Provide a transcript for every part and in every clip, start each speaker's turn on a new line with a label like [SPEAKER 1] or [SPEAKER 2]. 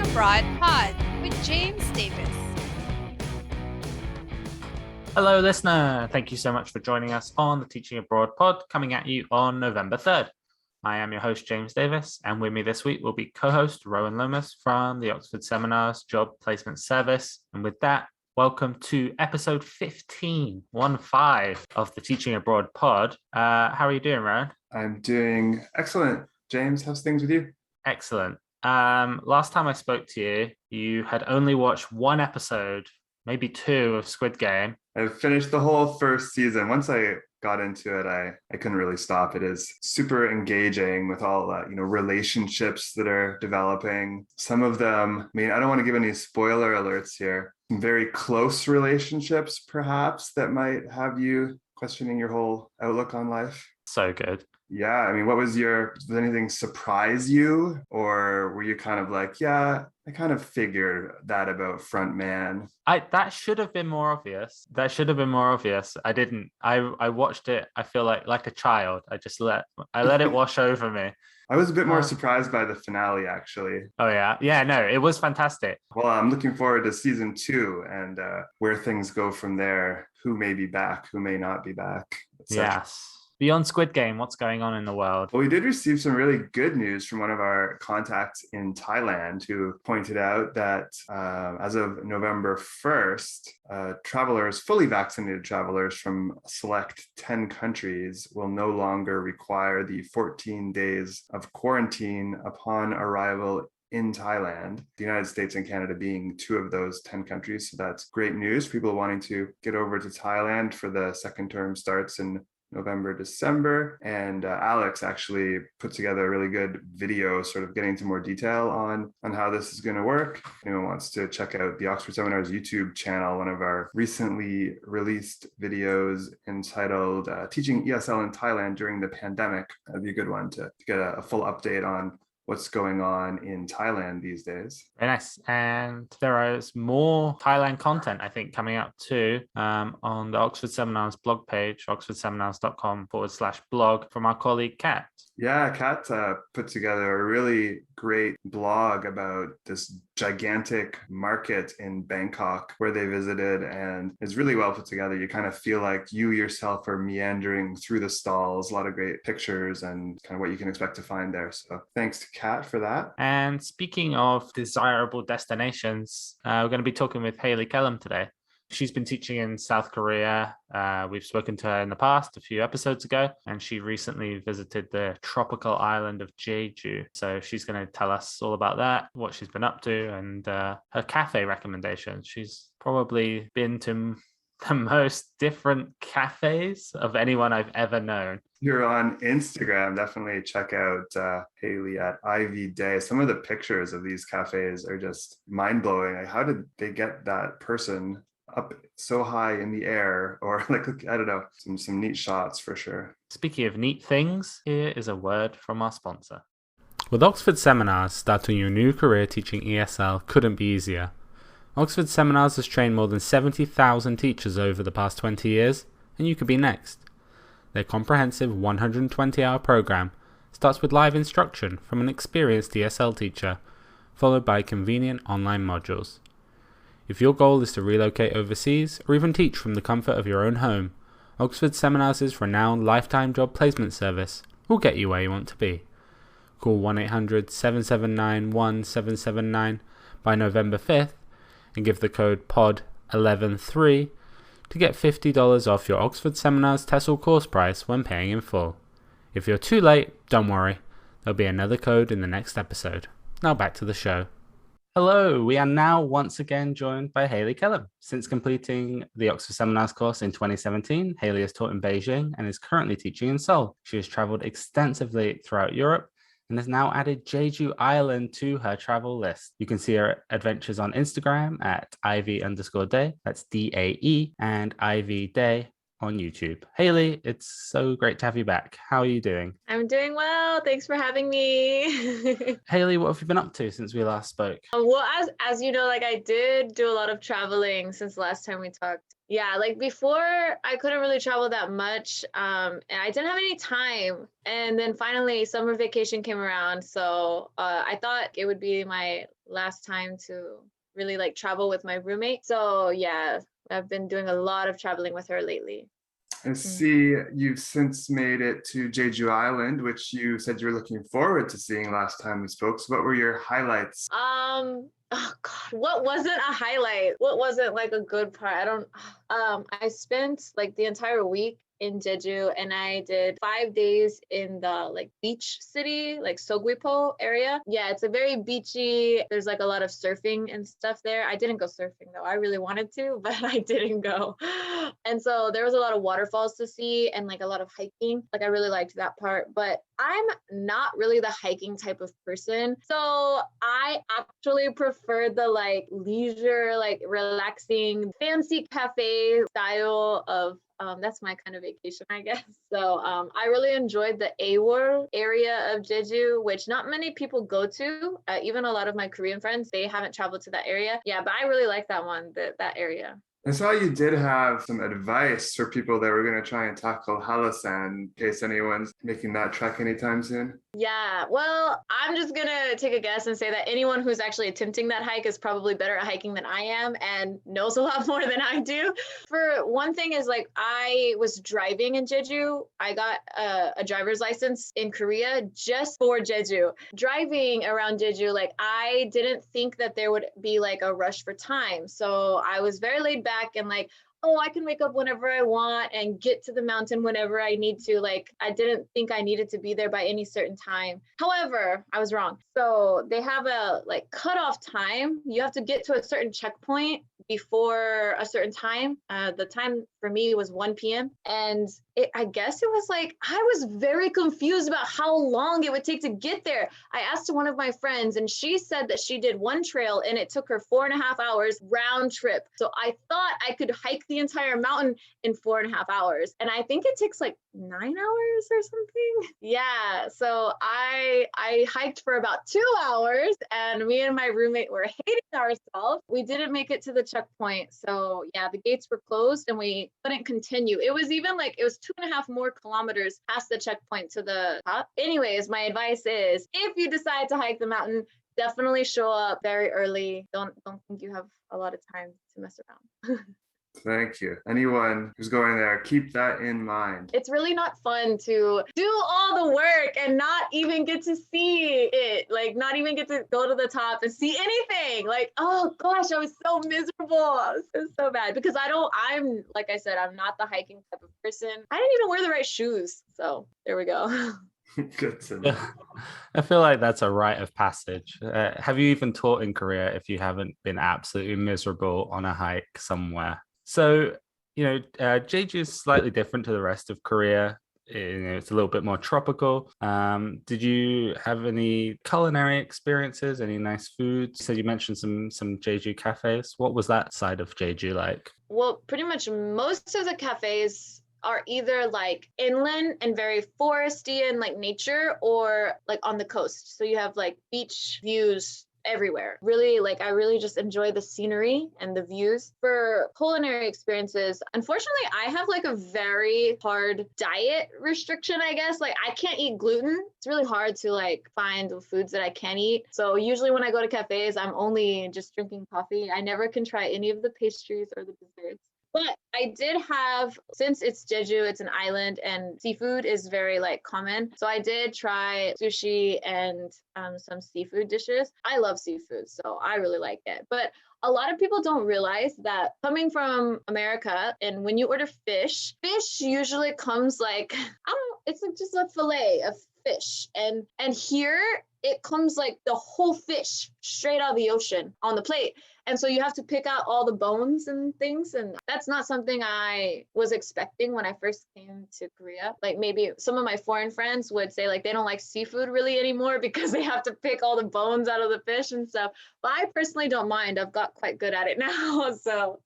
[SPEAKER 1] Abroad Pod with James Davis.
[SPEAKER 2] Hello, listener. Thank you so much for joining us on the Teaching Abroad pod, coming at you on November 3rd. I am your host, James Davis, and with me this week will be co-host Rowan Lomas from the Oxford Seminars Job Placement Service. And with that, welcome to episode 15 of the Teaching Abroad pod. How are you doing, Rowan?
[SPEAKER 3] I'm doing excellent. James, how's things with you?
[SPEAKER 2] Excellent. Last time I spoke to you, you had only watched one episode, maybe two, of Squid Game.
[SPEAKER 3] I've finished the whole first season. Once I got into it, I couldn't really stop. It is super engaging with all relationships that are developing. Some of them, I don't want to give any spoiler alerts here. Some very close relationships, perhaps, that might have you questioning your whole outlook on life.
[SPEAKER 2] So good.
[SPEAKER 3] Yeah, did anything surprise you? Or were you kind of like, yeah, I kind of figured that about front man?
[SPEAKER 2] That should have been more obvious. I didn't. I watched it, I feel like a child. I let it wash over me.
[SPEAKER 3] I was a bit more surprised by the finale, actually.
[SPEAKER 2] Oh, yeah. Yeah, no, it was fantastic.
[SPEAKER 3] Well, I'm looking forward to season 2 and where things go from there. Who may be back, who may not be back.
[SPEAKER 2] Yes. Beyond Squid Game, what's going on in the world?
[SPEAKER 3] Well, we did receive some really good news from one of our contacts in Thailand who pointed out that as of November 1st, fully vaccinated travelers from select 10 countries will no longer require the 14 days of quarantine upon arrival in Thailand, the United States and Canada being 2 of those 10 countries. So that's great news. People wanting to get over to Thailand for the second term starts in November, December. And Alex actually put together a really good video sort of getting into more detail on how this is going to work. If anyone wants to check out the Oxford Seminars YouTube channel, one of our recently released videos entitled Teaching ESL in Thailand During the Pandemic. That'd be a good one to get a full update on what's going on in Thailand these days.
[SPEAKER 2] Very nice. And there is more Thailand content, I think, coming up too on the Oxford Seminars blog page, oxfordseminars.com/blog, from our colleague Kat.
[SPEAKER 3] Yeah, Kat put together a really great blog about this gigantic market in Bangkok where they visited, and it's really well put together. You kind of feel like you yourself are meandering through the stalls, a lot of great pictures and kind of what you can expect to find there. So thanks to Kat for that.
[SPEAKER 2] And speaking of desirable destinations, we're going to be talking with Hailey Kellum today. She's been teaching in South Korea. We've spoken to her in the past, a few episodes ago, and she recently visited the tropical island of Jeju. So she's going to tell us all about that, what she's been up to, and her cafe recommendations. She's probably been to the most different cafes of anyone I've ever known.
[SPEAKER 3] You're on Instagram, definitely check out Hailey at Ivy Day. Some of the pictures of these cafes are just mind-blowing. Like, how did they get that person up so high in the air? Or I don't know, some neat shots for sure.
[SPEAKER 2] Speaking of neat things, here is a word from our sponsor. With Oxford Seminars, starting your new career teaching ESL couldn't be easier. Oxford Seminars has trained more than 70,000 teachers over the past 20 years, and you could be next. Their comprehensive 120-hour program starts with live instruction from an experienced ESL teacher, followed by convenient online modules. If your goal is to relocate overseas or even teach from the comfort of your own home, Oxford Seminars' renowned lifetime job placement service will get you where you want to be. Call 1-800-779-1779 by November 5th and give the code POD113 to get $50 off your Oxford Seminars TESOL course price when paying in full. If you're too late, don't worry. There'll be another code in the next episode. Now back to the show. Hello, we are now once again joined by Hailey Kellum. Since completing the Oxford Seminars course in 2017, Hailey has taught in Beijing and is currently teaching in Seoul. She has travelled extensively throughout Europe and has now added Jeju Island to her travel list. You can see her adventures on Instagram at ivy_day, that's DAE, and Ivy Day on YouTube. Hailey, it's so great to have you back. How are you doing?
[SPEAKER 4] I'm doing well. Thanks for having me.
[SPEAKER 2] Hailey, what have you been up to since we last spoke?
[SPEAKER 4] Well, as you know, I did do a lot of traveling since the last time we talked. Yeah, before I couldn't really travel that much, and I didn't have any time. And then finally summer vacation came around. So I thought it would be my last time to really like travel with my roommate. So yeah, I've been doing a lot of traveling with her lately.
[SPEAKER 3] I see you've since made it to Jeju Island, which you said you were looking forward to seeing last time we spoke. So what were your highlights?
[SPEAKER 4] Oh God, what wasn't a highlight? What wasn't like a good part? I don't, I spent like the entire week in Jeju and I did 5 days in the like beach city, like Sogwipo area. Yeah, it's a very beachy, there's like a lot of surfing and stuff there. I didn't go surfing though. I really wanted to, but I didn't go. And so there was a lot of waterfalls to see and like a lot of hiking. Like I really liked that part, but I'm not really the hiking type of person. So I actually prefer the like leisure, like relaxing, fancy cafe style of that's my kind of vacation, I guess. So I really enjoyed the Aewol area of Jeju, which not many people go to. Even a lot of my Korean friends, they haven't traveled to that area. Yeah, but I really like that one, that area.
[SPEAKER 3] I saw you did have some advice for people that were going to try and tackle Halasan in case anyone's making that trek anytime soon.
[SPEAKER 4] Yeah, well, I'm just gonna take a guess and say that anyone who's actually attempting that hike is probably better at hiking than I am and knows a lot more than I do. For one thing is like I was driving in Jeju. I got a driver's license in Korea just for Jeju. Driving around Jeju, like I didn't think that there would be like a rush for time. So I was very laid back and like, oh, I can wake up whenever I want and get to the mountain whenever I need to. Like, I didn't think I needed to be there by any certain time. However, I was wrong. So they have a like cutoff time. You have to get to a certain checkpoint before a certain time. The time for me was 1 p.m. And I guess it was like, I was very confused about how long it would take to get there. I asked one of my friends and she said that she did one trail and it took her 4.5 hours round trip. So I thought I could hike the entire mountain in 4.5 hours. And I think it takes like 9 hours or something. Yeah. So I hiked for about 2 hours and me and my roommate were hating ourselves. We didn't make it to the checkpoint. So yeah, the gates were closed and we couldn't continue. It was even like, it was 2.5 more kilometers past the checkpoint to the top. Anyways, my advice is if you decide to hike the mountain, definitely show up very early. Don't think you have a lot of time to mess around.
[SPEAKER 3] Thank you. Anyone who's going there, keep that in mind.
[SPEAKER 4] It's really not fun to do all the work and not even get to see it, like not even get to go to the top and see anything. Like, oh gosh, I was so miserable. It was so bad because I'm, like I said, I'm not the hiking type of person. I didn't even wear the right shoes. So there we go.
[SPEAKER 3] Good to know.
[SPEAKER 2] I feel like that's a rite of passage. Have you even taught in Korea if you haven't been absolutely miserable on a hike somewhere? So, Jeju is slightly different to the rest of Korea. It's a little bit more tropical. Did you have any culinary experiences, any nice food? You said you mentioned some Jeju cafes. What was that side of Jeju like?
[SPEAKER 4] Well, pretty much most of the cafes are either like inland and very foresty and like nature or like on the coast. So you have like beach views everywhere. Really, like I really just enjoy the scenery and the views. For culinary experiences, unfortunately, I have like a very hard diet restriction, I guess. Like I can't eat gluten. It's really hard to like find the foods that I can eat. So usually when I go to cafes, I'm only just drinking coffee. I never can try any of the pastries or the desserts. But I did have, since it's Jeju, it's an island and seafood is very like common. So I did try sushi and some seafood dishes. I love seafood, so I really like it. But a lot of people don't realize that coming from America and when you order fish usually comes like, it's like just a fillet of fish. And here it comes like the whole fish straight out of the ocean on the plate. And so you have to pick out all the bones and things. And that's not something I was expecting when I first came to Korea. Like maybe some of my foreign friends would say like they don't like seafood really anymore because they have to pick all the bones out of the fish and stuff. But I personally don't mind. I've got quite good at it now. So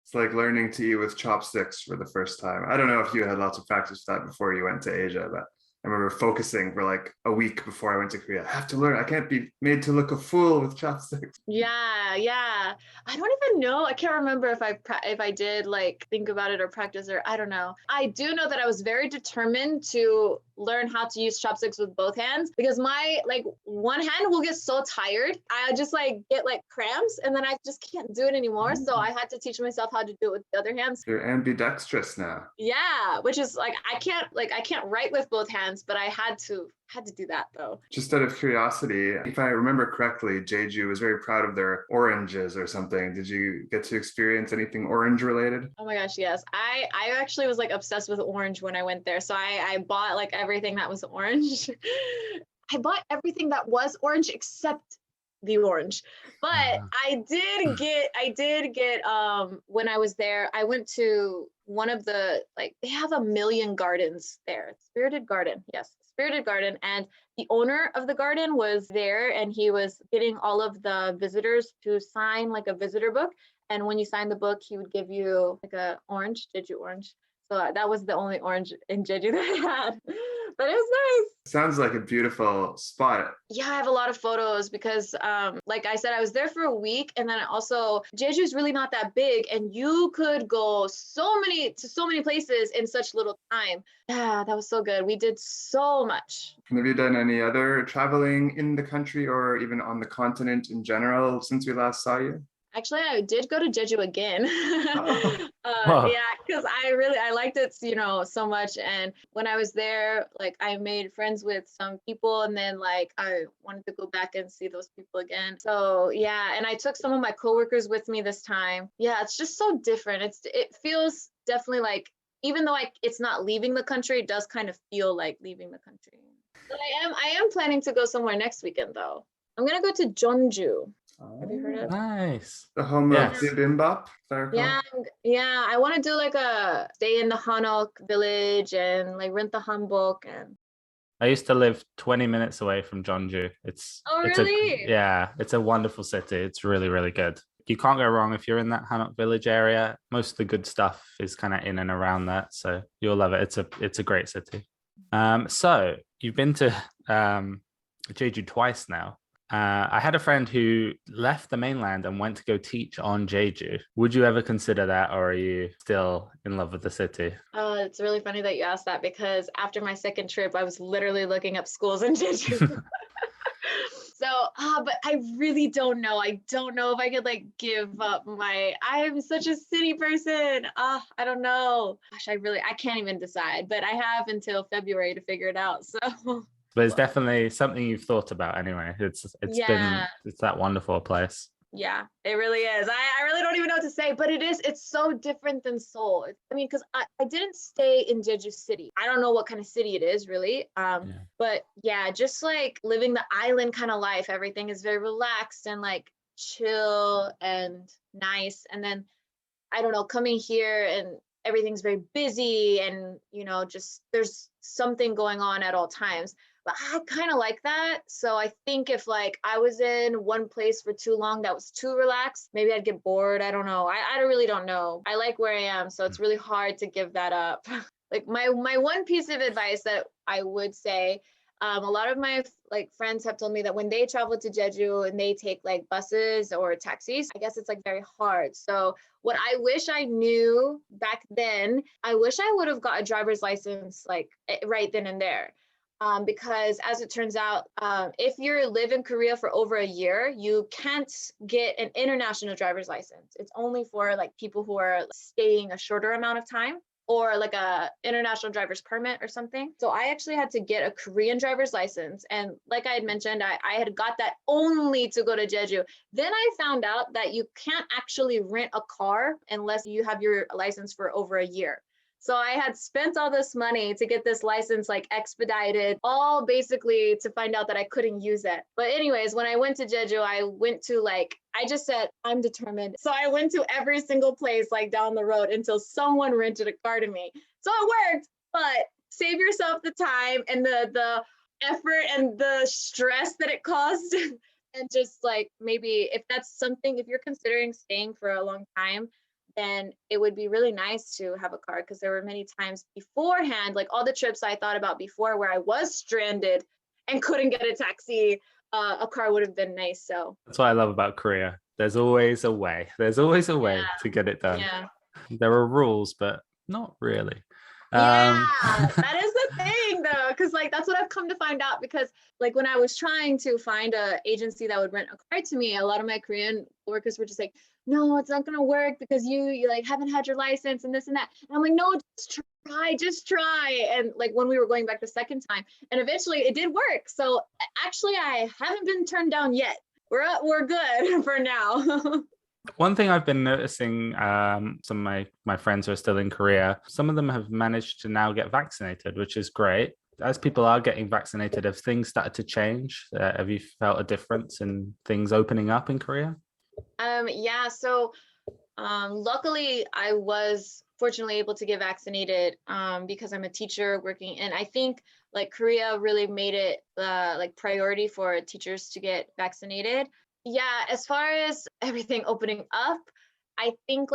[SPEAKER 3] it's like learning to eat with chopsticks for the first time. I don't know if you had lots of practice with that before you went to Asia, but I remember focusing for like a week before I went to Korea. I have to learn. I can't be made to look a fool with chopsticks.
[SPEAKER 4] Yeah, yeah. I don't even know. I can't remember if I did like think about it or practice, or I don't know. I do know that I was very determined to learn how to use chopsticks with both hands, because my like one hand will get so tired. I just like get like cramps, and then I just can't do it anymore. So I had to teach myself how to do it with the other hands.
[SPEAKER 3] You're ambidextrous now.
[SPEAKER 4] Yeah, which is like I can't write with both hands, but I had to do that though.
[SPEAKER 3] Just out of curiosity, if I remember correctly, Jeju was very proud of their oranges or something. Did you get to experience anything orange related?
[SPEAKER 4] Oh my gosh, yes. I actually was like obsessed with orange when I went there. So I bought like everything that was orange. I bought everything that was orange except the orange. But I did get when I was there, I went to one of the like they have a million gardens there. Spirited Garden. Yes. Spirited Garden, and the owner of the garden was there, and he was getting all of the visitors to sign like a visitor book, and when you sign the book he would give you like a orange, Jeju orange. So that was the only orange in Jeju that I had, but it was nice.
[SPEAKER 3] Sounds like a beautiful spot.
[SPEAKER 4] Yeah, I have a lot of photos because like I said, I was there for a week, and then also Jeju is really not that big, and you could go so many places in such little time. Yeah, that was so good. We did so much.
[SPEAKER 3] Have you done any other traveling in the country or even on the continent in general since we last saw you?
[SPEAKER 4] Actually, I did go to Jeju again.
[SPEAKER 2] Wow.
[SPEAKER 4] Yeah, because I liked it, so much. And when I was there, like I made friends with some people, and then like I wanted to go back and see those people again. So yeah, and I took some of my coworkers with me this time. Yeah, it's just so different. It feels definitely like, even though it's not leaving the country, it does kind of feel like leaving the country. But I am planning to go somewhere next weekend though. I'm gonna go to Jeonju. Have you heard of?
[SPEAKER 2] Nice.
[SPEAKER 3] The home
[SPEAKER 2] Yes.
[SPEAKER 3] of bibimbap, if I recall.
[SPEAKER 4] Yeah. I want to do like a stay in the Hanok village and like rent the hanbok and.
[SPEAKER 2] I used to live 20 minutes away from Jeonju. It's
[SPEAKER 4] Really?
[SPEAKER 2] it's a wonderful city. It's really, really good. You can't go wrong if you're in that Hanok village area. Most of the good stuff is kind of in and around that, so you'll love it. It's a great city. So you've been to Jeju twice now. I had a friend who left the mainland and went to go teach on Jeju. Would you ever consider that, or are you still in love with the city?
[SPEAKER 4] It's really funny that you asked that, because after my second trip, I was literally looking up schools in Jeju. So, but I really don't know. I don't know if I could like give up I'm such a city person. I don't know. Gosh, I can't even decide, but I have until February to figure it out. So.
[SPEAKER 2] But it's definitely something you've thought about anyway. It's that wonderful place.
[SPEAKER 4] Yeah, it really is. I really don't even know what to say, but it's so different than Seoul. I mean, because I didn't stay in Jeju City. I don't know what kind of city it is really. But yeah, just like living the island kind of life. Everything is very relaxed and like chill and nice. And then I don't know, coming here and everything's very busy, and just there's something going on at all times. But I kind of like that. So I think if like I was in one place for too long that was too relaxed, maybe I'd get bored. I don't know. I really don't know. I like where I am, so it's really hard to give that up. Like my one piece of advice that I would say, a lot of my like friends have told me that when they travel to Jeju and they take like buses or taxis, I guess it's like very hard. So what I wish I knew back then, I wish I would have got a driver's license like right then and there. Because as it turns out, if you live in Korea for over a year, you can't get an international driver's license. It's only for like people who are staying a shorter amount of time, or like a international driver's permit or something. So I actually had to get a Korean driver's license. And like I had mentioned, I had got that only to go to Jeju. Then I found out that you can't actually rent a car unless you have your license for over a year. So I had spent all this money to get this license like expedited, all basically to find out that I couldn't use it. But anyways, when I went to Jeju, I just said, I'm determined. So I went to every single place like down the road until someone rented a car to me. So it worked, but save yourself the time and the effort and the stress that it caused. And just like maybe if that's something, if you're considering staying for a long time, then it would be really nice to have a car, because there were many times beforehand, like all the trips I thought about before where I was stranded and couldn't get a taxi. A car would have been nice. So
[SPEAKER 2] That's what I love about Korea. There's always a way. There's always a way
[SPEAKER 4] yeah,
[SPEAKER 2] to get it done.
[SPEAKER 4] yeah.
[SPEAKER 2] There are rules, but not really.
[SPEAKER 4] Yeah,
[SPEAKER 2] Um,
[SPEAKER 4] that is the thing though, because like that's what I've come to find out. Because like when I was trying to find a agency that would rent a car to me, a lot of my Korean workers were just like, "No, it's not gonna work because you like haven't had your license and this and that." And I'm like, "No, just try." And like when we were going back the second time, and eventually it did work. So actually, I haven't been turned down yet. We're good for now.
[SPEAKER 2] One thing I've been noticing, some of my friends who are still in Korea, some of them have managed to now get vaccinated, which is great. As people are getting vaccinated, have things started to change? Have you felt a difference in things opening up in Korea?
[SPEAKER 4] Yeah, so luckily I was fortunately able to get vaccinated because I'm a teacher working, and I think like Korea really made it like priority for teachers to get vaccinated. Yeah, as far as everything opening up, I think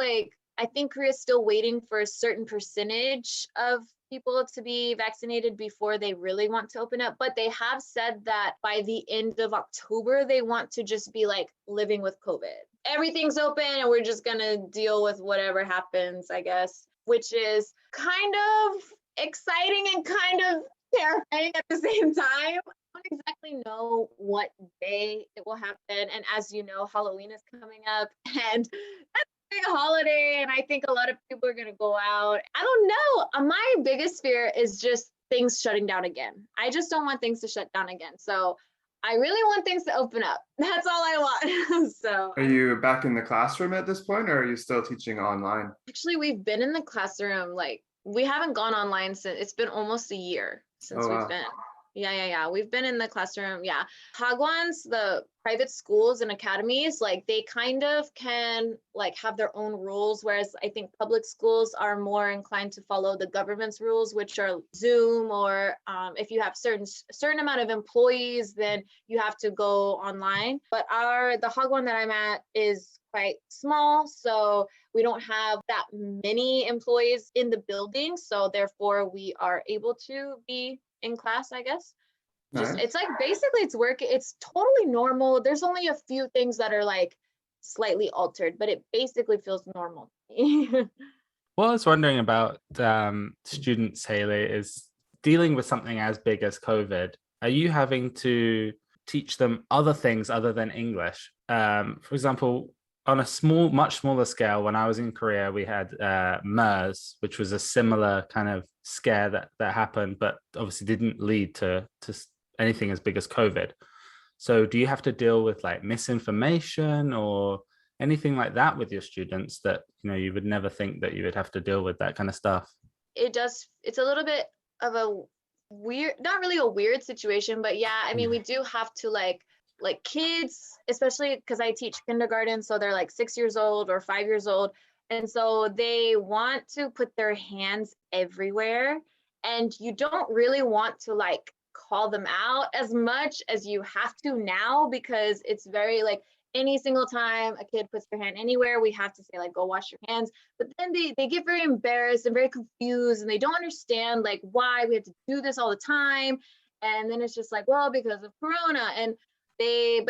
[SPEAKER 4] Korea's still waiting for a certain percentage of people to be vaccinated before they really want to open up. But they have said that by the end of October, they want to just be like living with COVID. Everything's open and we're just gonna deal with whatever happens, I guess, which is kind of exciting and kind of terrifying at the same time. I don't exactly know what day it will happen. And as you know, Halloween is coming up, and that's a big holiday. And I think a lot of people are going to go out. I don't know. My biggest fear is just things shutting down again. I just don't want things to shut down again. So I really want things to open up. That's all I want. So
[SPEAKER 3] Are you back in the classroom at this point, or are you still teaching online?
[SPEAKER 4] actually, we've been in the classroom. Like we haven't gone online since it's been almost a year since
[SPEAKER 3] Oh,
[SPEAKER 4] we've
[SPEAKER 3] wow.
[SPEAKER 4] been. Yeah. We've been in the classroom. Yeah. Hagwons, the private schools and academies, like they kind of can like have their own rules, whereas I think public schools are more inclined to follow the government's rules, which are Zoom, or if you have certain amount of employees, then you have to go online. But the Hagwon that I'm at is quite small, so we don't have that many employees in the building, so therefore we are able to be in class, I guess. Just
[SPEAKER 3] Nice.
[SPEAKER 4] it's like basically it's work. It's totally normal. There's only a few things that are like slightly altered, but it basically feels normal.
[SPEAKER 2] What I was wondering about students, Hailey, is dealing with something as big as COVID. Are you having to teach them other things other than English? For example, on a much smaller scale, when I was in Korea, we had MERS, which was a similar kind of scare that happened, but obviously didn't lead to anything as big as COVID. So do you have to deal with like misinformation or anything like that with your students that you would never think that you would have to deal with that kind of stuff?
[SPEAKER 4] It's a little bit of a weird, not really a weird situation, but yeah, I mean, we do have to like kids, especially because I teach kindergarten, so they're like 6 years old or 5 years old, and so they want to put their hands everywhere, and you don't really want to like call them out as much as you have to now, because it's very like any single time a kid puts their hand anywhere, we have to say like, go wash your hands. But then they get very embarrassed and very confused, and they don't understand like why we have to do this all the time. And then it's just like, well, because of Corona. And they've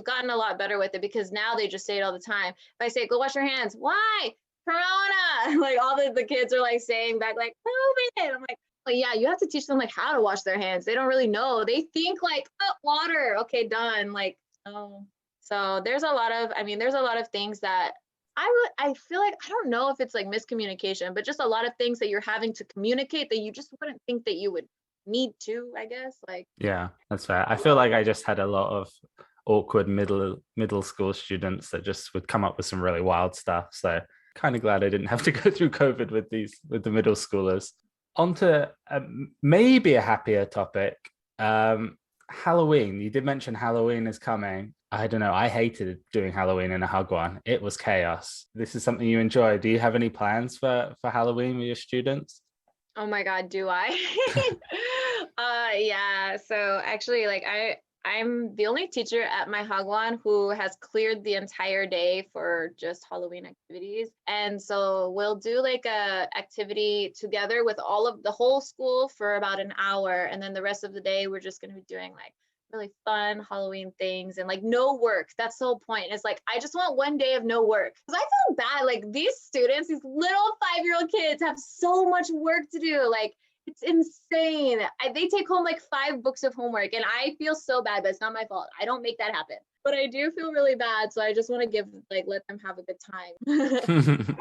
[SPEAKER 4] gotten a lot better with it, because now they just say it all the time. If I say, go wash your hands, why? Corona. Like all the kids are like saying back like, COVID. I'm like, well, yeah, you have to teach them like how to wash their hands. They don't really know. They think like, oh, water. Okay, done. Like, oh. So there's a lot of things that I feel like, I don't know if it's like miscommunication, but just a lot of things that you're having to communicate that you just wouldn't think that you would need to, I guess. Like,
[SPEAKER 2] Yeah, that's fair. I feel like I just had a lot of awkward middle school students that just would come up with some really wild stuff. So kind of glad I didn't have to go through COVID with the middle schoolers. On to maybe a happier topic. Halloween. You did mention Halloween is coming. I don't know. I hated doing Halloween in a hagwon. It was chaos. This is something you enjoy. Do you have any plans for Halloween with your students?
[SPEAKER 4] oh my God, do I? Yeah. So actually, like I'm the only teacher at my Hagwon who has cleared the entire day for just Halloween activities. And so we'll do like a activity together with all of the whole school for about an hour. And then the rest of the day, we're just going to be doing like really fun Halloween things and like no work. That's the whole point. It's like, I just want one day of no work. Because I feel bad. Like these students, these little 5-year-old kids have so much work to do. Like, it's insane. They take home like 5 books of homework and I feel so bad, but it's not my fault. I don't make that happen. But I do feel really bad. So I just want to let them have a good time.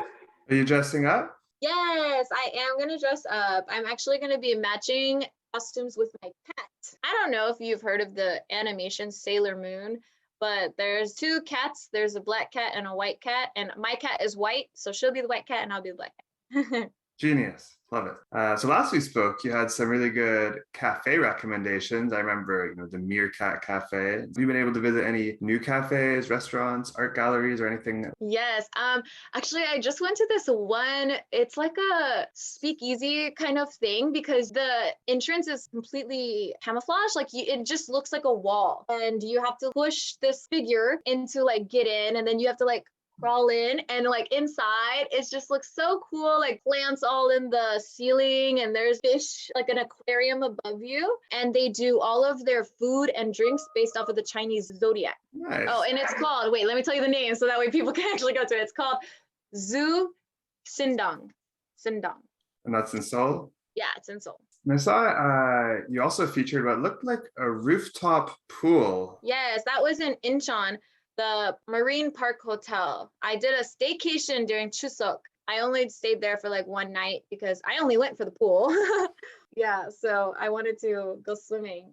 [SPEAKER 3] Are you dressing up?
[SPEAKER 4] Yes, I am going to dress up. I'm actually going to be matching costumes with my cat. I don't know if you've heard of the animation Sailor Moon, but there's 2 cats. There's a black cat and a white cat. And my cat is white, so she'll be the white cat and I'll be the black cat.
[SPEAKER 3] Genius. Love it. So last we spoke, you had some really good cafe recommendations. I remember, the Meerkat Cafe. Have you been able to visit any new cafes, restaurants, art galleries, or anything?
[SPEAKER 4] Yes. Actually, I just went to this one. It's like a speakeasy kind of thing because the entrance is completely camouflaged. Like it just looks like a wall, and you have to push this figure into like get in, and then you have to like crawl in, and like inside it just looks so cool, like plants all in the ceiling, and there's fish like an aquarium above you, and they do all of their food and drinks based off of the Chinese zodiac.
[SPEAKER 3] Nice.
[SPEAKER 4] Oh, and it's called, wait, let me tell you the name so that way people can actually go to it. It's called Zhu Sindong.
[SPEAKER 3] And that's in Seoul?
[SPEAKER 4] Yeah, it's in Seoul.
[SPEAKER 3] And I saw you also featured what looked like a rooftop pool.
[SPEAKER 4] Yes, that was in Incheon, the Marine Park Hotel. I did a staycation during Chuseok. I only stayed there for like one night because I only went for the pool. Yeah, so I wanted to go swimming.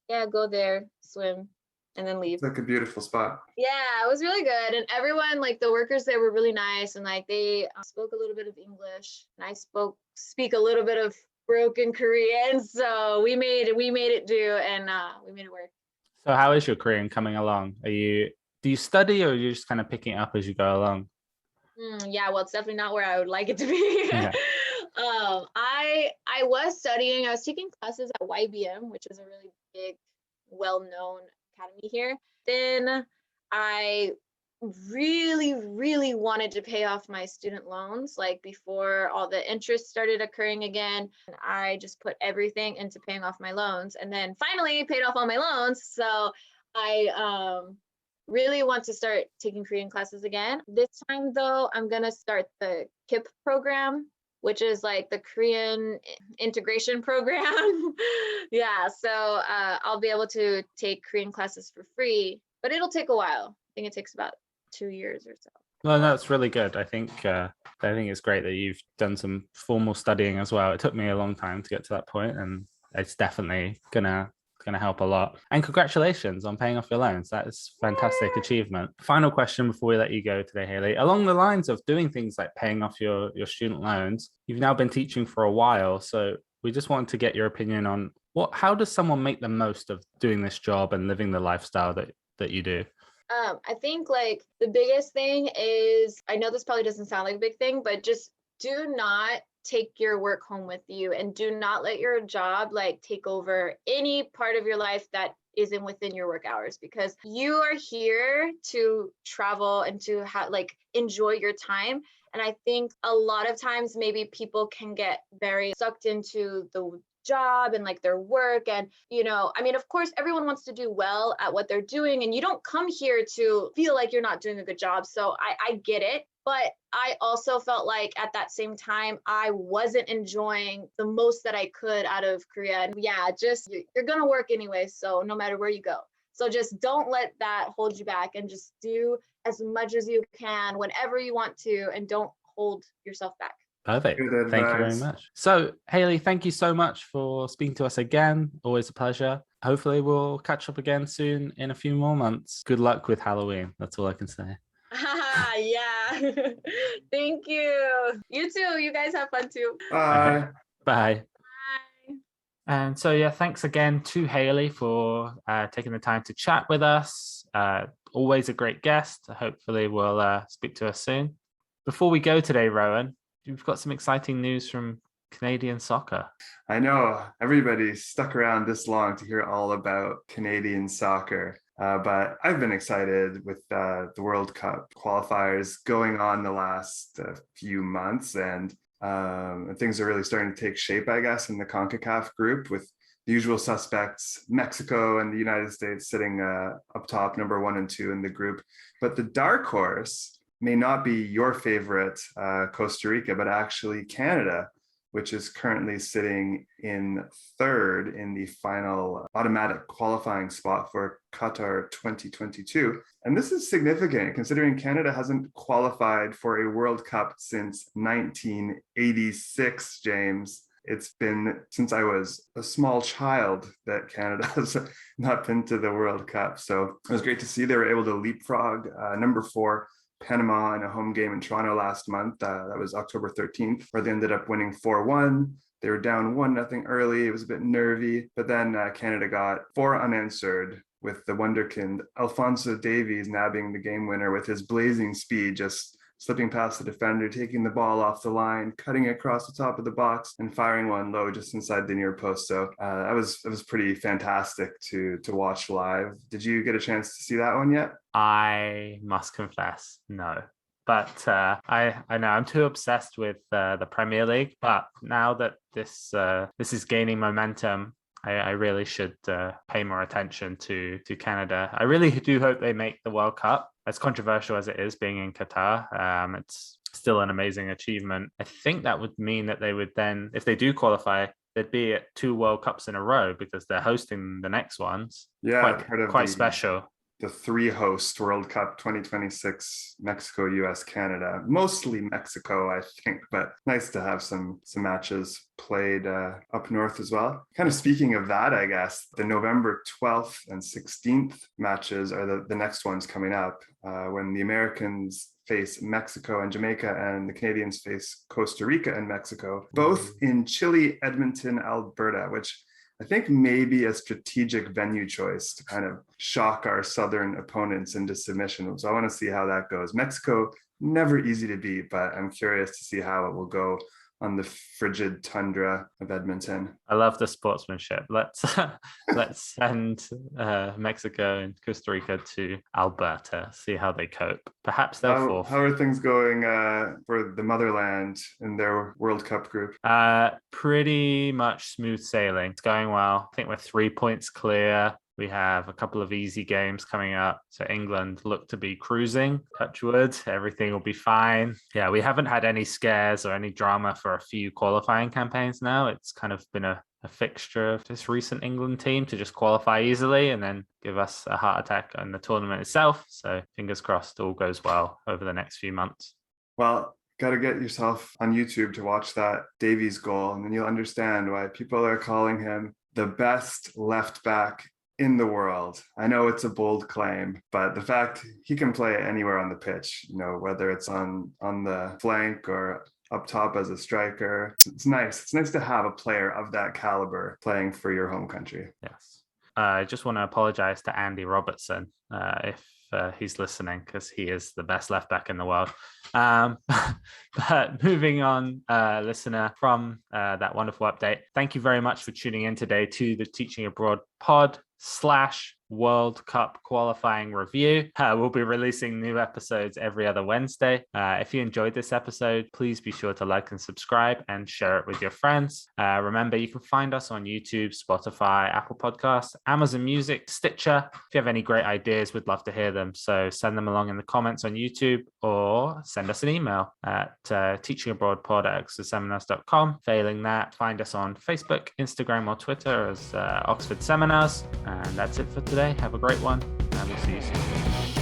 [SPEAKER 4] Yeah, go there, swim, and then leave.
[SPEAKER 3] It's like a beautiful spot.
[SPEAKER 4] Yeah, it was really good. And everyone, like the workers there were really nice. And like they spoke a little bit of English. And I speak a little bit of broken Korean. So we made it do, and we made it work.
[SPEAKER 2] So how is your Korean coming along? Do you study or are you just kind of picking it up as you go along?
[SPEAKER 4] Yeah, well, it's definitely not where I would like it to be.
[SPEAKER 2] Yeah.
[SPEAKER 4] I was studying. I was taking classes at YBM, which is a really big, well-known academy here. Then I really, really wanted to pay off my student loans, like before all the interest started occurring again. And I just put everything into paying off my loans, and then finally paid off all my loans. So I really want to start taking Korean classes again. This time though, I'm gonna start the KIP program, which is like the Korean integration program. Yeah, so I'll be able to take Korean classes for free, but it'll take a while. I think it takes about 2 years or so.
[SPEAKER 2] Well, no, it's really good. I think it's great that you've done some formal studying as well. It took me a long time to get to that point, and it's definitely gonna help a lot. And congratulations on paying off your loans. That is a fantastic achievement. Final question before we let you go today, Hailey. Along the lines of doing things like paying off your student loans, you've now been teaching for a while, so we just want to get your opinion on how does someone make the most of doing this job and living the lifestyle that you do?
[SPEAKER 4] I think like the biggest thing is, I know this probably doesn't sound like a big thing, but just do not take your work home with you, and do not let your job like take over any part of your life that isn't within your work hours, because you are here to travel and to enjoy your time. And I think a lot of times maybe people can get very sucked into the job and like their work, and I mean, of course everyone wants to do well at what they're doing, and you don't come here to feel like you're not doing a good job. So I get it, but I also felt like at that same time I wasn't enjoying the most that I could out of Korea. And yeah, just you're gonna work anyway, so no matter where you go, so just don't let that hold you back, and just do as much as you can whenever you want to, and don't hold yourself back.
[SPEAKER 2] Perfect. Thank you very much. So, Hailey, thank you so much for speaking to us again. Always a pleasure. Hopefully, we'll catch up again soon in a few more months. Good luck with Halloween. That's all I can say.
[SPEAKER 4] Yeah. Thank you. You too. You guys have fun too.
[SPEAKER 3] Bye.
[SPEAKER 2] Bye.
[SPEAKER 4] Bye.
[SPEAKER 2] And so, yeah, thanks again to Hailey for taking the time to chat with us. Always a great guest. Hopefully, we'll speak to us soon. Before we go today, Rowan, we've got some exciting news from Canadian soccer.
[SPEAKER 3] I know everybody stuck around this long to hear all about Canadian soccer. But I've been excited with the World Cup qualifiers going on the last few months, and things are really starting to take shape, I guess, in the CONCACAF group, with the usual suspects, Mexico and the United States sitting up top, number 1 and 2 in the group. But the dark horse may not be your favorite Costa Rica, but actually Canada, which is currently sitting in 3rd in the final automatic qualifying spot for Qatar 2022. And this is significant considering Canada hasn't qualified for a World Cup since 1986, James. It's been since I was a small child that Canada has not been to the World Cup. So it was great to see they were able to leapfrog number 4 Panama in a home game in Toronto last month. That was October 13th, where they ended up winning 4-1. They were down 1-0 early. It was a bit nervy, but then Canada got 4 unanswered, with the wonderkind Alphonso Davies nabbing the game winner with his blazing speed, just slipping past the defender, taking the ball off the line, cutting across the top of the box, and firing one low just inside the near post. So that was pretty fantastic to watch live. Did you get a chance to see that one yet?
[SPEAKER 2] I must confess, no. But I know I'm too obsessed with the Premier League. But now that this is gaining momentum, I really should pay more attention to Canada. I really do hope they make the World Cup. As controversial as it is being in Qatar, it's still an amazing achievement. I think that would mean that they would then, if they do qualify, they'd be at 2 World Cups in a row because they're hosting the next ones.
[SPEAKER 3] Yeah,
[SPEAKER 2] quite special.
[SPEAKER 3] The 3-host World Cup 2026, Mexico, US, Canada, mostly Mexico, I think, but nice to have some matches played up north as well. Kind of speaking of that, I guess, the November 12th and 16th matches are the next ones coming up when the Americans face Mexico and Jamaica and the Canadians face Costa Rica and Mexico, both in chilly Edmonton, Alberta, which I think maybe a strategic venue choice to kind of shock our southern opponents into submission. So I want to see how that goes. Mexico, never easy to beat, but I'm curious to see how it will go on the frigid tundra of Edmonton.
[SPEAKER 2] I love the sportsmanship. Let's send Mexico and Costa Rica to Alberta, see how they cope. Perhaps they'll fall.
[SPEAKER 3] How are things going for the motherland in their World Cup group?
[SPEAKER 2] Pretty much smooth sailing. It's going well. I think we're 3 points clear. We have a couple of easy games coming up. So England look to be cruising, touch wood, everything will be fine. Yeah, we haven't had any scares or any drama for a few qualifying campaigns now. It's kind of been a fixture of this recent England team to just qualify easily and then give us a heart attack on the tournament itself. So fingers crossed all goes well over the next few months.
[SPEAKER 3] Well, got to get yourself on YouTube to watch that Davies goal, and then you'll understand why people are calling him the best left back in the world. I know it's a bold claim, but the fact he can play anywhere on the pitch, whether it's on the flank or up top as a striker, it's nice. It's nice to have a player of that caliber playing for your home country.
[SPEAKER 2] Yes. I just want to apologize to Andy Robertson if he's listening, because he is the best left back in the world. But moving on, listener, from that wonderful update, thank you very much for tuning in today to the Teaching Abroad pod / World Cup qualifying review. We'll be releasing new episodes every other Wednesday. If you enjoyed this episode, please be sure to like and subscribe and share it with your friends. Remember, you can find us on YouTube, Spotify, Apple Podcasts, Amazon Music, Stitcher. If you have any great ideas, we'd love to hear them. So send them along in the comments on YouTube or send us an email at teachingabroadpod@oxfordseminars.com. Failing that, find us on Facebook, Instagram, or Twitter as Oxford Seminars. And that's it for today. Have a great one, and we'll see you soon.